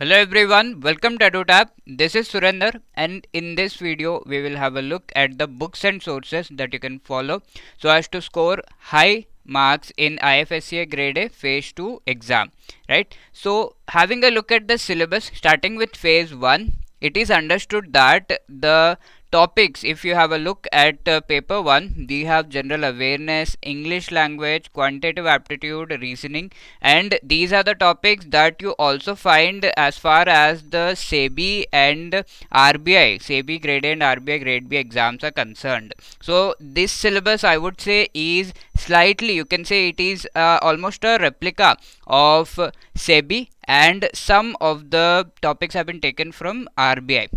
Hello everyone, welcome to EduTab. This is Surender, and in this video we will have a look at the books and sources that you can follow so as to score high marks in IFSCA Grade A Phase 2 exam, right? So having a look at the syllabus starting with Phase 1, it is understood that the topics, if you have a look at paper 1, we have general awareness, English language, quantitative aptitude, reasoning, and these are the topics that you also find as far as the SEBI and RBI, SEBI Grade A and RBI Grade B exams are concerned. So this syllabus, I would say, is slightly, you can say it is almost a replica of SEBI, and some of the topics have been taken from RBI.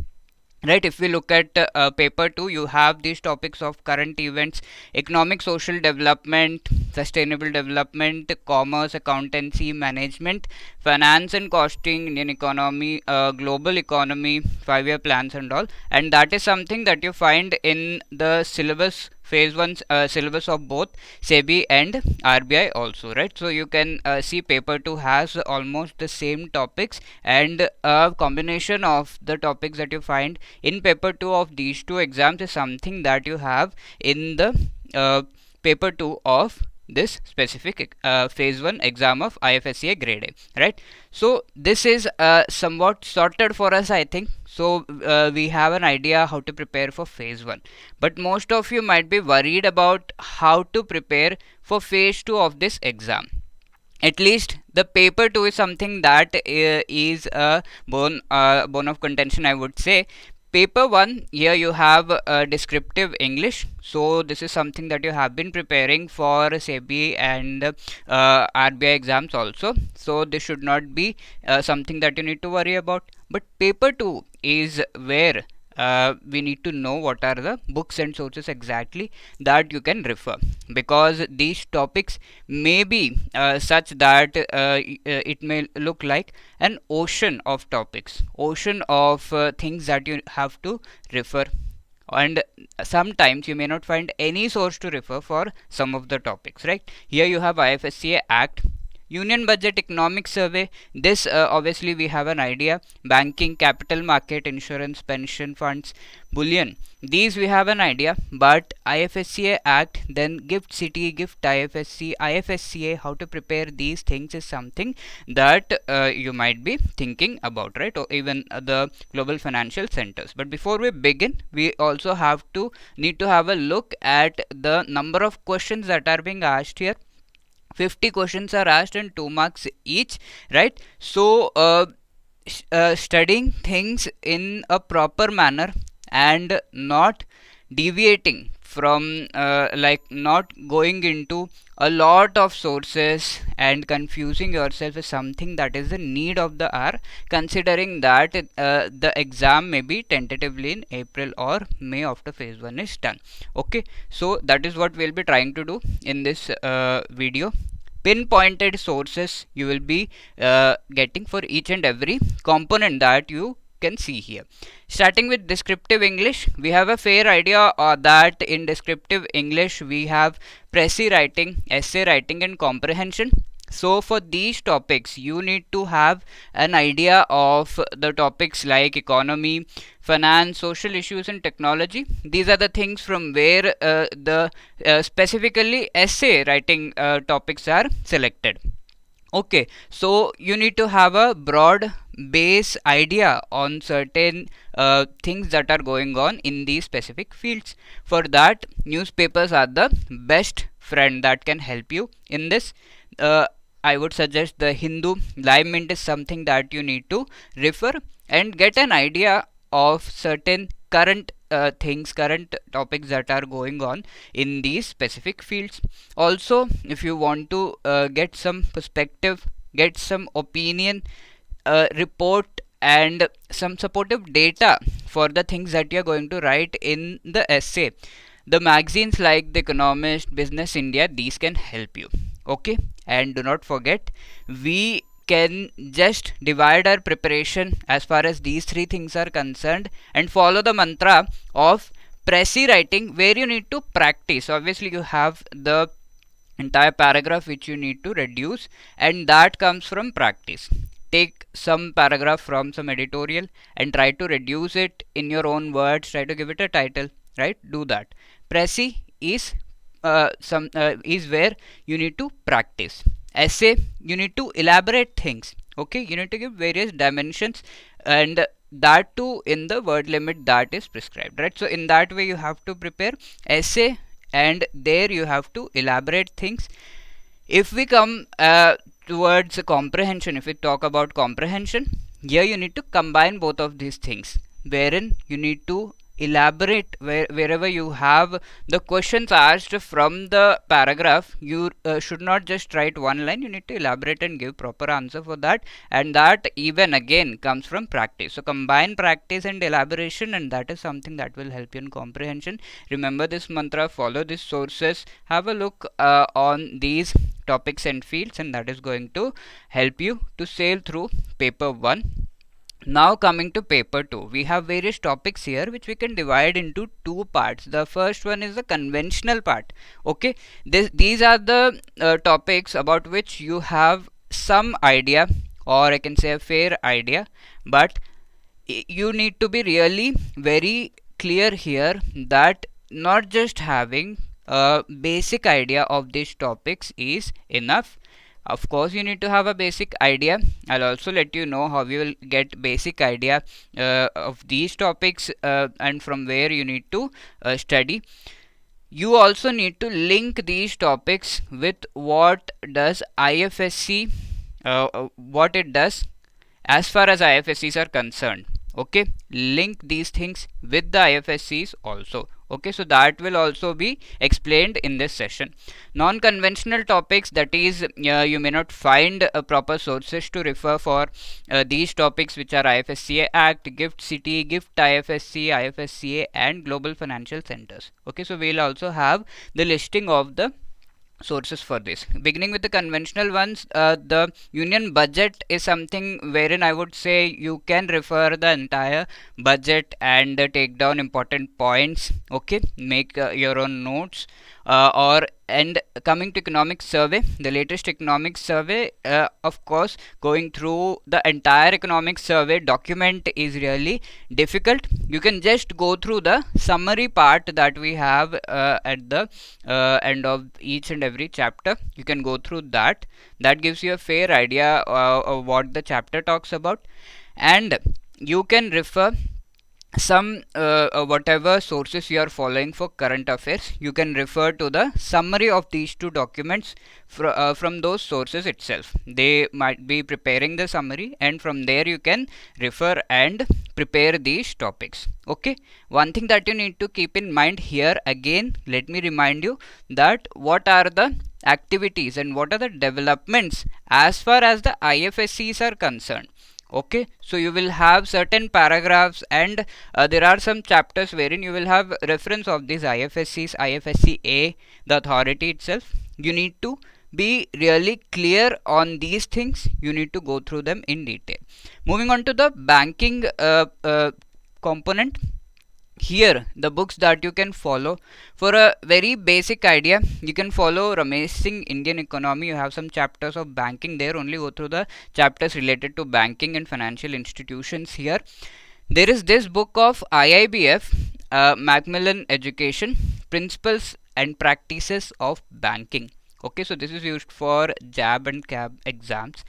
Right, if we look at paper 2, you have these topics of current events, economic social development, sustainable development, commerce, accountancy, management, finance and costing, Indian economy, global economy, 5-year plans and all, and that is something that you find in the syllabus phase 1 syllabus of both SEBI and RBI also, right? So you can see paper 2 has almost the same topics, and a combination of the topics that you find in paper 2 of these two exams is something that you have in the paper 2 of this specific phase 1 exam of IFSCA Grade A, right? So this is somewhat sorted for us, I think. So we have an idea how to prepare for phase 1, but most of you might be worried about how to prepare for phase 2 of this exam. At least the paper 2 is something that is a bone of contention, I would say. Paper 1, here you have descriptive English, so this is something that you have been preparing for SEBI and RBI exams also, so this should not be something that you need to worry about. But paper 2 is where we need to know what are the books and sources exactly that you can refer, because these topics may be such that it may look like an ocean of topics, ocean of things that you have to refer, and sometimes you may not find any source to refer for some of the topics, right? Here you have IFSCA Act, Union Budget Economic Survey. This obviously we have an idea. Banking, capital market, insurance, pension funds, bullion. These we have an idea. But IFSCA Act, then Gift City, Gift IFSC, IFSCA, how to prepare these things is something that you might be thinking about, right? Or even the global financial centers. But before we begin, we also need to have a look at the number of questions that are being asked here. 50 questions are asked and 2 marks each, right? So studying things in a proper manner and not deviating from like not going into a lot of sources and confusing yourself is something that is the need of the hour, considering that the exam may be tentatively in April or May after phase 1 is done. Okay, so that is what we'll be trying to do in this video. Pinpointed sources you will be getting for each and every component that you can see here. Starting with descriptive English, we have a fair idea that in descriptive English we have précis writing, essay writing and comprehension. So for these topics you need to have an idea of the topics like economy, finance, social issues and technology. These are the things from where the specifically essay writing topics are selected. Okay, so you need to have a broad base idea on certain things that are going on in these specific fields. For that, newspapers are the best friend that can help you in this. I would suggest the Hindu, Live Mint is something that you need to refer and get an idea of certain current things, current topics that are going on in these specific fields. Also, if you want to get some perspective, get some opinion, report and some supportive data for the things that you are going to write in the essay, the magazines like The Economist, Business India, these can help you. Okay, and do not forget, we can just divide our preparation as far as these three things are concerned and follow the mantra of précis writing, where you need to practice. Obviously you have the entire paragraph which you need to reduce, and that comes from practice. take some paragraph from some editorial and try to reduce it in your own words, try to give it a title, right? Do that. Précis is is where you need to practice. Essay, you need to elaborate things, okay? You need to give various dimensions, and that too in the word limit that is prescribed, right? So in that way you have to prepare essay, and there you have to elaborate things. If we come towards comprehension, if we talk about comprehension, here you need to combine both of these things, wherein you need to elaborate wherever you have the questions asked from the paragraph. You should not just write one line, you need to elaborate and give proper answer for that, and that even again comes from practice. So combine practice and elaboration, and that is something that will help you in comprehension. Remember this mantra, follow these sources, have a look on these topics and fields, and that is going to help you to sail through paper 1. Now coming to paper 2, we have various topics here which we can divide into two parts. The first one is the conventional part. Okay, these are the topics about which you have some idea, or I can say a fair idea, but you need to be really very clear here that not just having a basic idea of these topics is enough. Of course you need to have a basic idea. I'll also let you know how you will get basic idea of these topics and from where you need to study. You also need to link these topics with what does IFSC what it does as far as IFSCs are concerned. Okay, link these things with the IFSCs also. Okay, so that will also be explained in this session. Non-conventional topics, that is you may not find proper sources to refer for these topics, which are IFSCA Act, GIFT City, GIFT IFSC, IFSCA and Global Financial Centers. Okay, so we'll also have the listing of the sources for this. Beginning with the conventional ones, the union budget is something wherein I would say you can refer the entire budget and take down important points. Okay, make your own notes. And coming to economic survey, the latest economic survey, of course going through the entire economic survey document is really difficult. You can just go through the summary part that we have at the end of each and every chapter. You can go through that. That gives you a fair idea of what the chapter talks about, and you can refer some whatever sources you are following for current affairs. You can refer to the summary of these two documents from those sources itself. They might be preparing the summary, and from there you can refer and prepare these topics. Okay, one thing that you need to keep in mind here, again let me remind you that what are the activities and what are the developments as far as the IFSCs are concerned. Okay, so you will have certain paragraphs, and there are some chapters wherein you will have reference of these IFSCs, IFSCA, the authority itself. You need to be really clear on these things. You need to go through them in detail. Moving on to the banking component. Here the books that you can follow for a very basic idea, you can follow Ramesh Singh Indian Economy. You have some chapters of banking there. Only go through the chapters related to banking and financial institutions. Here there is this book of IIBF, Macmillan Education, Principles and Practices of Banking. Okay, so this is used for JAB and CAB exams.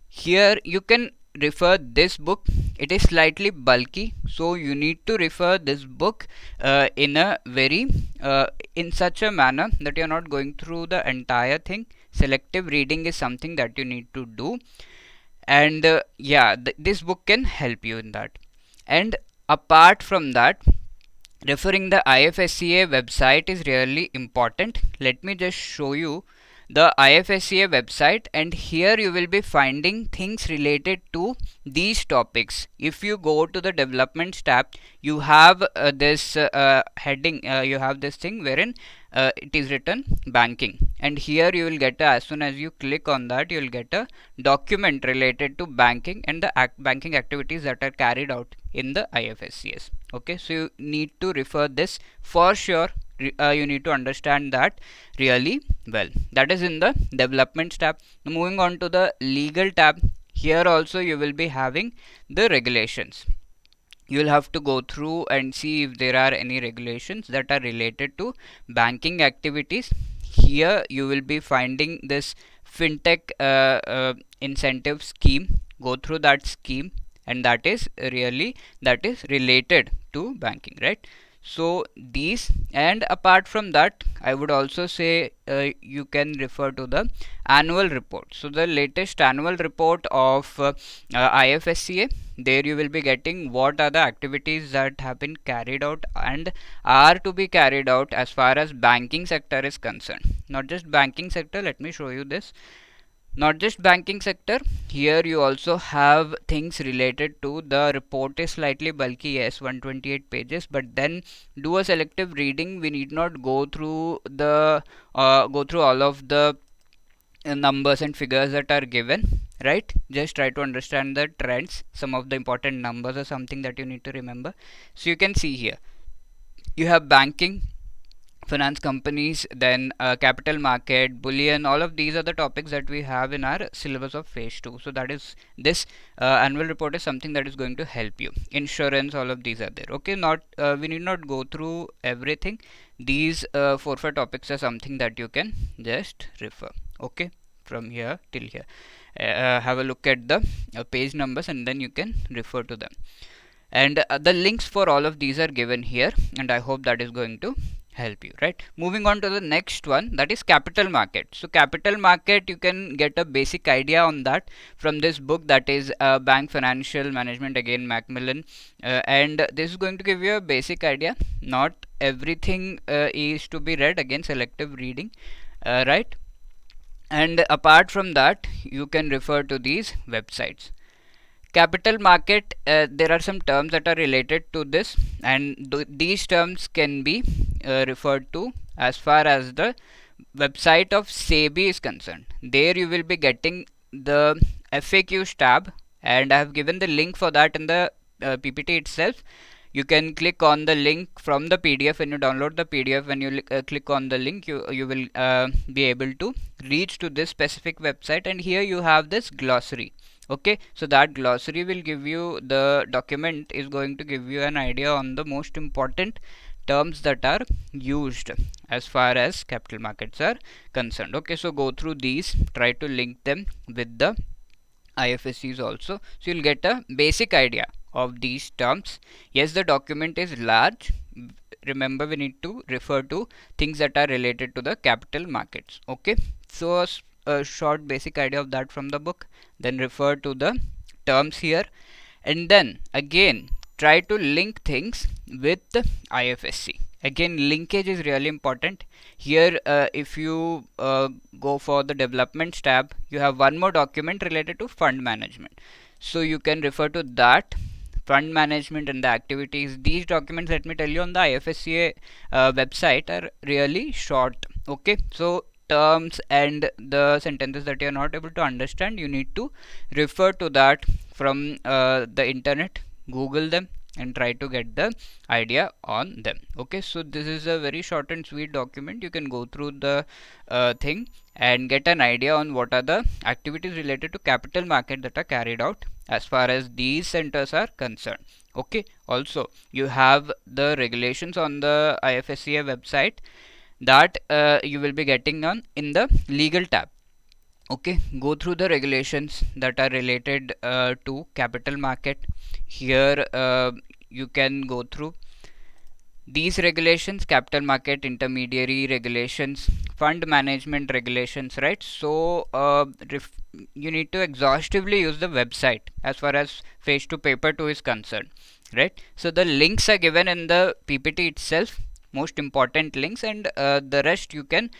Here you can refer this book. It is slightly bulky, so you need to refer this book in a very in such a manner that you are not going through the entire thing. Selective reading is something that you need to do, and yeah, this book can help you in that. And apart from that, referring the IFSCA website is really important. Let me just show you the IFSCA website, and here you will be finding things related to these topics. If you go to the developments tab, you have this heading, you have this thing wherein it is written banking, and here you will get as soon as you click on that, you will get a document related to banking and the banking activities that are carried out in the IFSCs. Okay, so you need to refer this for sure. You need to understand that really well. That is in the developments tab. Moving on to the legal tab. Here also you will be having the regulations. You will have to go through and see if there are any regulations that are related to banking activities. Here you will be finding this fintech incentive scheme. Go through that scheme, and that is related to banking, right? So these, and apart from that, I would also say you can refer to the annual report. So the latest annual report of IFSCA, there you will be getting what are the activities that have been carried out and are to be carried out as far as banking sector is concerned. Not just banking sector, let me show you this. Not just banking sector, here you also have things related to the report is slightly bulky, yes, 128 pages, but then do a selective reading. We need not go through all of the numbers and figures that are given, right? Just try to understand the trends, some of the important numbers or something that you need to remember. So you can see here you have banking, finance companies, then capital market, bullion. All of these are the topics that we have in our syllabus of phase 2. So that is this annual report is something that is going to help you. Insurance, all of these are there. Okay, not we need not go through everything. These 4 5 topics are something that you can just refer. Okay, from here till here. Have a look at the page numbers and then you can refer to them. And the links for all of these are given here, and I hope that is going to help you, right? Moving on to the next one, that is capital market. So capital market, you can get a basic idea on that from this book, that is Bank Financial Management, again Macmillan, and this is going to give you a basic idea. Not everything is to be read, again selective reading, right? And apart from that, you can refer to these websites. Capital market, there are some terms that are related to this, and these terms can be referred to as far as the website of SEBI is concerned. There you will be getting the FAQs tab, and I have given the link for that in the PPT itself. You can click on the link from the PDF. When you download the PDF, when you click on the link, you will be able to reach to this specific website, and here you have this glossary. Okay, so that glossary will give you, the document is going to give you an idea on the most important terms that are used as far as capital markets are concerned. Okay, so go through these, try to link them with the IFSCs also, so you'll get a basic idea of these terms. Yes, the document is large. Remember, we need to refer to things that are related to the capital markets. Okay, so a short basic idea of that from the book, then refer to the terms here, and then again try to link things with the IFSC. Again, linkage is really important here. If you go for the developments tab, you have one more document related to fund management, so you can refer to that, fund management and the activities. These documents, let me tell you, on the IFSCA website are really short. Okay, so terms and the sentences that you are not able to understand, you need to refer to that from the internet, Google them and try to get the idea on them. Okay, so this is a very short and sweet document. You can go through the thing and get an idea on what are the activities related to capital market that are carried out as far as these centers are concerned. Okay, also you have the regulations on the IFSCA website that you will be getting on in the legal tab. Okay, go through the regulations that are related to capital market. Here you can go through these regulations: capital market intermediary regulations, fund management regulations, right? So you need to exhaustively use the website as far as phase 2 paper 2 is concerned, right? So the links are given in the PPT itself, most important links, and the rest you can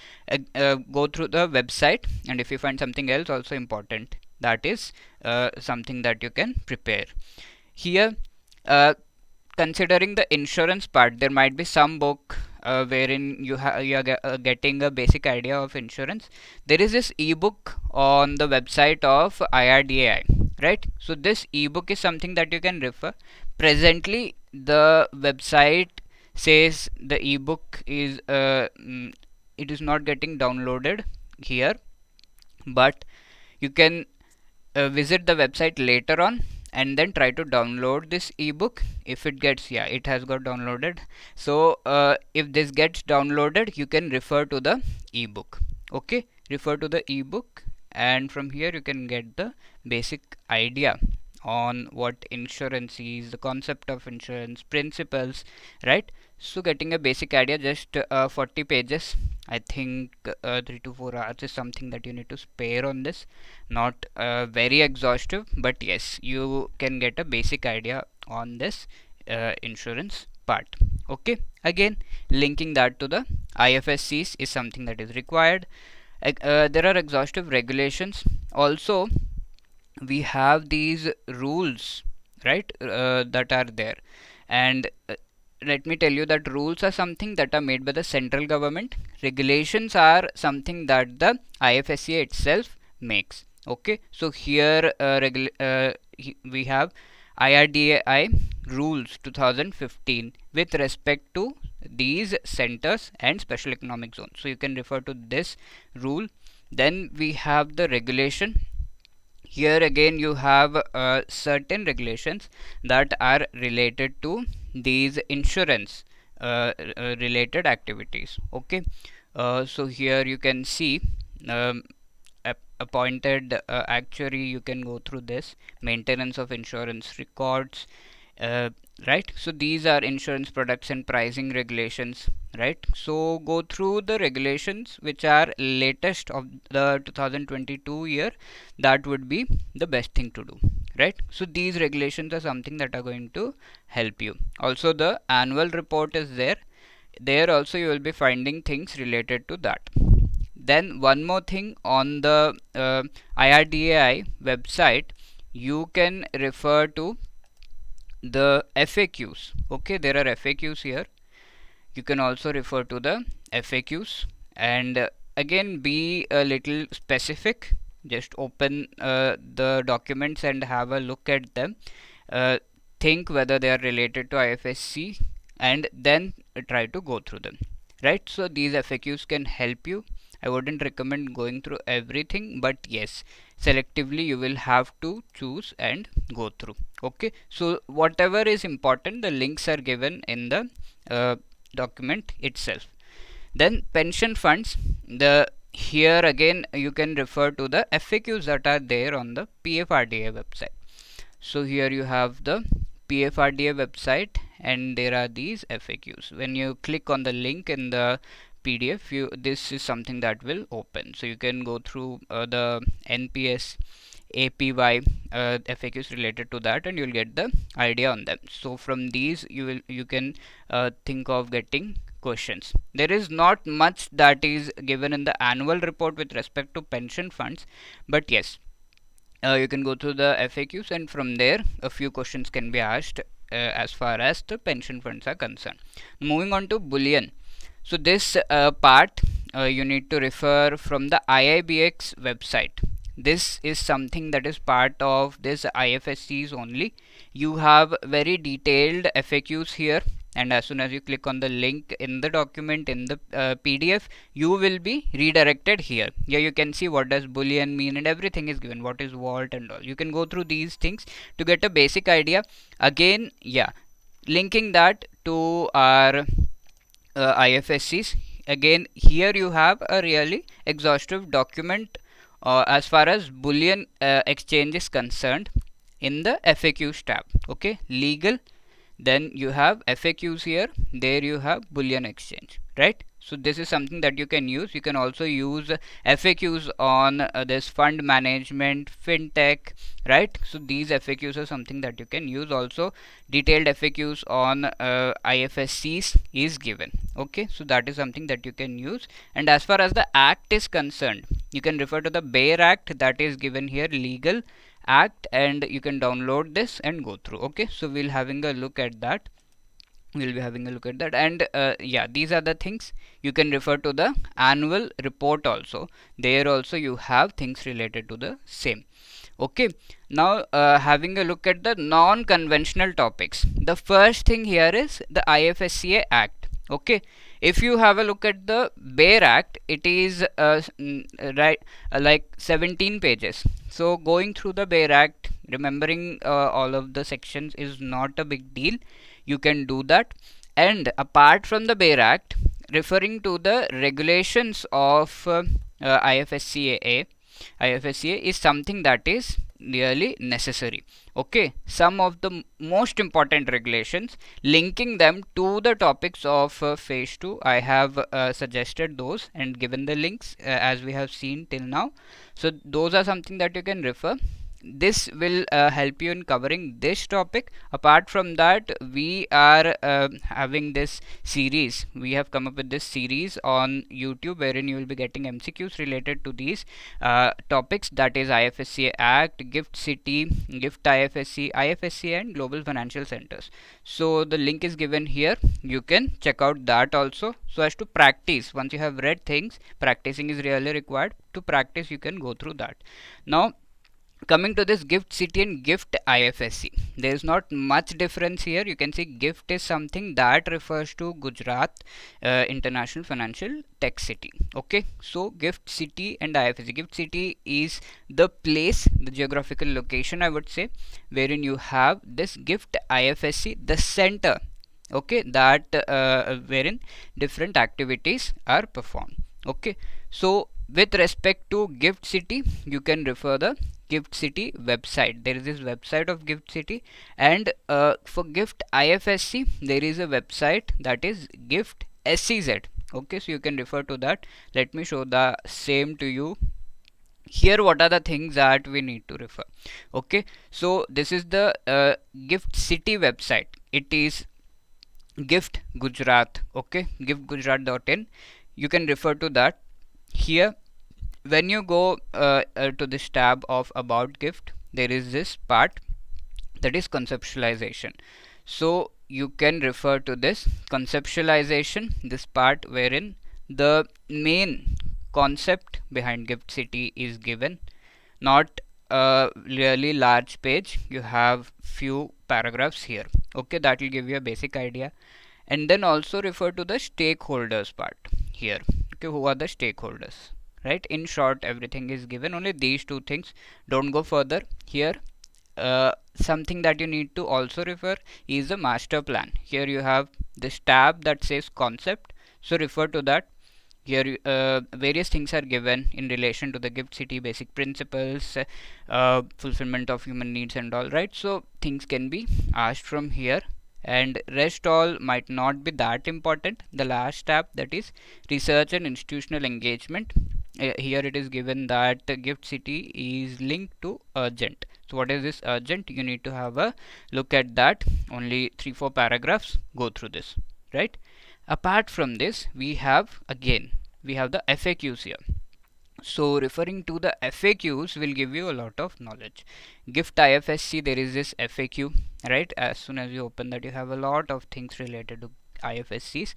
go through the website, and if you find something else also important, that is something that you can prepare here. Considering the insurance part, there might be some book wherein you are getting a basic idea of insurance. There is this ebook on the website of IRDAI, right? So this ebook is something that you can refer. Presently the website says the ebook is it is not getting downloaded here, but you can visit the website later on and then try to download this ebook. If it gets, yeah, it has got downloaded. So if this gets downloaded, you can refer to the ebook. Okay, refer to the ebook, and from here you can get the basic idea on what insurance is, the concept of insurance, principles, right? So getting a basic idea, just 40 pages. I think 3 to 4 hours is something that you need to spare on this. Not very exhaustive, but yes, you can get a basic idea on this insurance part. Okay, again, linking that to the IFSCs is something that is required. There are exhaustive regulations also. We have these rules, right, that are there, and let me tell you that rules are something that are made by the central government. Regulations are something that the IFSCA itself makes. Okay, so here we have IRDAI rules 2015 with respect to these centers and special economic zones, so you can refer to this rule. Then we have the regulation. Here again you have certain regulations that are related to these insurance related activities. Okay, so here you can see um, appointed actuary. You can go through this, maintenance of insurance records, right? So these are insurance products and pricing regulations, right? So go through the regulations which are latest of the 2022 year. That would be the best thing to do, right? So these regulations are something that are going to help you. Also the annual report is there. There also you will be finding things related to that. Then one more thing, on the IRDAI website you can refer to the FAQs. Okay, there are FAQs here. You can also refer to the FAQs, and again, be a little specific. Just open the documents and have a look at them. Think whether they are related to IFSC, and then try to go through them, right? So these FAQs can help you. I wouldn't recommend going through everything, but yes, selectively you will have to choose and go through. Okay, so whatever is important, the links are given in the document itself. Then pension funds, the here again you can refer to the FAQs that are there on the PFRDA website. So here you have the PFRDA website, and there are these FAQs. When you click on the link in the PDF, this is something that will open. So you can go through the NPS, APY FAQs related to that, and you'll get the idea on them. So from these you can think of getting questions. There is not much that is given in the annual report with respect to pension funds, but yes, you can go through the FAQs, and from there a few questions can be asked as far as the pension funds are concerned. Moving on to bullion. So this part you need to refer from the IIBX website. This is something that is part of this IFSCs only. You have very detailed FAQs here, and as soon as you click on the link in the document in the PDF, you will be redirected here. Here you can see what does bullion mean, and everything is given, what is vault and all. You can go through these things to get a basic idea. Again, yeah, linking that to our IFSCs. Again, here you have a really exhaustive document as far as bullion exchange is concerned in the FAQs tab. Okay, legal, then you have FAQs here, there you have bullion exchange, right? So this is something that you can use. You can also use FAQs on this fund management, fintech, right? So these FAQs are something that you can use. Also detailed FAQs on IFSCs is given. Okay, so that is something that you can use. And as far as the act is concerned, you can refer to the Bear Act that is given here, legal act, and you can download this and go through. Okay, so we'll having a look at that. We'll be having a look at that, and yeah, these are the things. You can refer to the annual report also. There also you have things related to the same. Okay, now having a look at the non-conventional topics. The first thing here is the IFSCA Act. Okay, If you have a look at the Bare Act, it is like 17 pages. So going through the Bare Act, remembering all of the sections is not a big deal. You can do that. And apart from the Bare Act, referring to the regulations of IFSCA is something that is really necessary. Okay, some of the most important regulations, linking them to the topics of phase 2, I have suggested those and given the links as we have seen till now. So those are something that you can refer. This will help you in covering this topic. Apart from that, we are having this series. We have come up with this series on YouTube wherein you will be getting MCQs related to these topics, that is IFSCA Act, Gift City, Gift IFSC, IFSC and Global Financial Centers. So the link is given here. You can check out that also. So as to practice, once you have read things, practicing is really required. To practice, you can go through that. Now coming to this Gift City and Gift IFSC, there is not much difference here. You can see Gift is something that refers to Gujarat International Financial Tech City. Okay, so Gift City and IFSC. Gift City is the place, the geographical location, I would say, wherein you have this Gift IFSC, the center. Okay, that wherein different activities are performed. Okay, so with respect to Gift City, you can refer the Gift City website. There is this website of Gift City, and for Gift IFSC there is a website that is Gift SCZ. Okay, so you can refer to that. Let me show the same to you. Here what are the things that we need to refer. Okay, so this is the Gift City website. It is Gift Gujarat. Okay, giftgujarat.in. You can refer to that. Here when you go to this tab of About Gift, there is this part that is conceptualization. So you can refer to this conceptualization, this part wherein the main concept behind Gift City is given. Not a really large page, you have few paragraphs here. Okay, that will give you a basic idea. And then also refer to the stakeholders part here. Okay, who are the stakeholders? Right, in short everything is given, only these two things. Don't go further here. Something that you need to also refer is the master plan. Here you have this tab that says concept, so refer to that. Here various things are given in relation to the Gift City, basic principles, fulfillment of human needs and all, right? So things can be asked from here, and rest all might not be that important. The last tab, that is research and institutional engagement, here it is given that Gift City is linked to urgent. So what is this urgent? You need to have a look at that. Only 3-4 paragraphs, go through this, right? Apart from this, we have the FAQs here. So referring to the FAQs will give you a lot of knowledge. Gift IFSC, there is this FAQ, right? As soon as you open that, you have a lot of things related to IFSCs.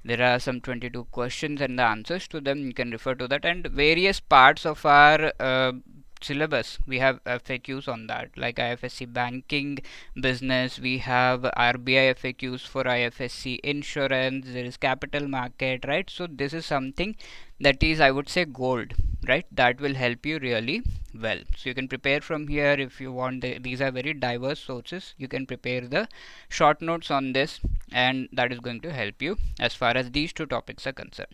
There are some 22 questions and the answers to them. You can refer to that, and various parts of our syllabus we have FAQs on that, like IFSC banking business, we have RBI FAQs for IFSC insurance, there is capital market, right? So this is something that is, I would say, gold, right? That will help you really well. So you can prepare from here if you want. These are very diverse sources. You can prepare the short notes on this, and that is going to help you as far as these two topics are concerned.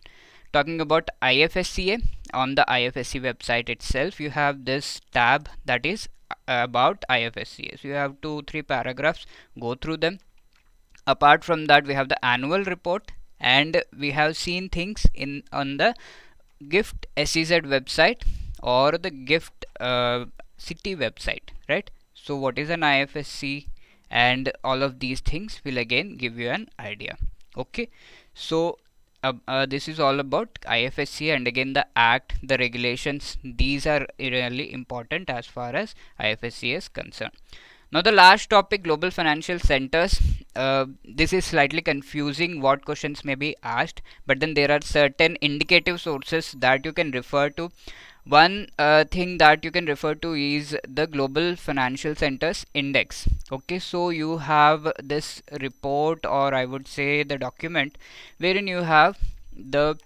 Talking about IFSCA, on the IFSC website itself, you have this tab that is about IFSCA. So you have 2-3 paragraphs, go through them. Apart from that, we have the annual report, and we have seen things on the Gift SCZ website or the Gift City website, right? So what is an IFSC, and all of these things will again give you an idea. Okay, so this is all about IFSC, and again the act, the regulations, these are really important as far as IFSC is concerned. Now the last topic, global financial centers. This is slightly confusing what questions may be asked, but then there are certain indicative sources that you can refer to. One thing that you can refer to is the Global Financial Centers Index. Okay, so you have this report, or I would say the document, wherein you have the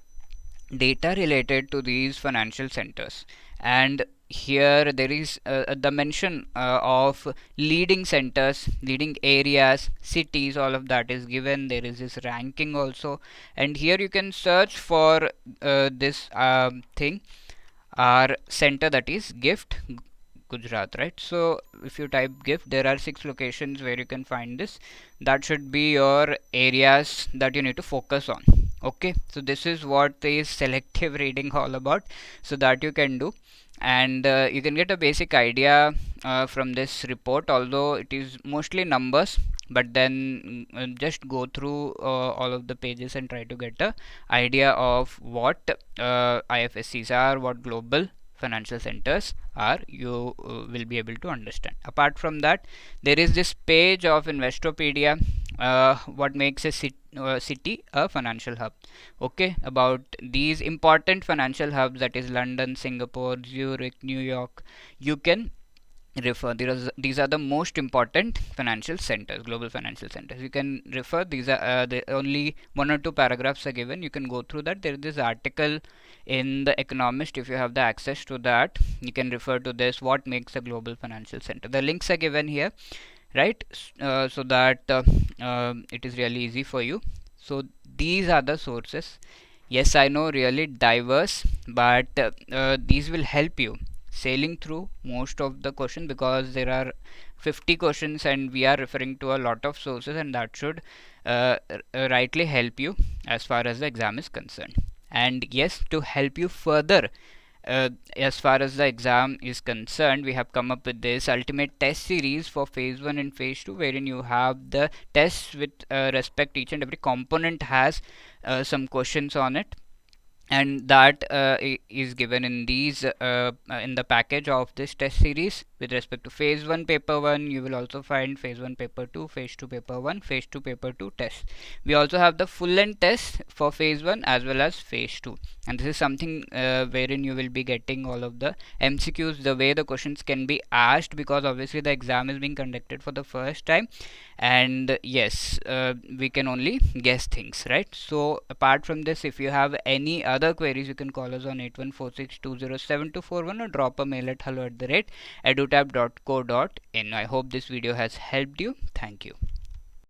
data related to these financial centers, and here there is the mention of leading centers, leading areas, cities, all of that is given. There is this ranking also, and here you can search for this thing, our center, that is GIFT Gujarat, right? So if you type GIFT, there are 6 locations where you can find this. That should be your areas that you need to focus on. Okay, so this is what is selective reading all about, so that you can do, and you can get a basic idea from this report, although it is mostly numbers, but then just go through all of the pages and try to get a idea of what IFSCs are, what global financial centers are. You will be able to understand. Apart from that, there is this page of Investopedia, what makes a city a financial hub. Okay, about these important financial hubs, that is London, Singapore, Zurich, New York, you can refer. These are the most important financial centers, global financial centers. You can refer. These are only 1 or 2 paragraphs are given. You can go through that. There is this article in the Economist. If you have the access to that, you can refer to this, what makes a global financial center. The links are given here, right? So that it is really easy for you. So these are the sources. Yes, I know, really diverse, but these will help you sailing through most of the question, because there are 50 questions and we are referring to a lot of sources, and that should rightly help you as far as the exam is concerned. And yes, to help you further as far as the exam is concerned, we have come up with this ultimate test series for phase 1 and phase 2, wherein you have the tests with respect, each and every component has some questions on it, and that is given in these in the package of this test series. With respect to phase 1 paper 1, you will also find phase 1 paper 2, phase 2 paper 1, phase 2 paper 2 test. We also have the full length test for phase 1 as well as phase 2, and this is something wherein you will be getting all of the MCQs, the way the questions can be asked, because obviously the exam is being conducted for the first time, and yes, we can only guess things, right? So apart from this, if you have any other queries, you can call us on 8146207241 or drop a mail at hello@edutab.co.in. I hope this video has helped you. Thank you.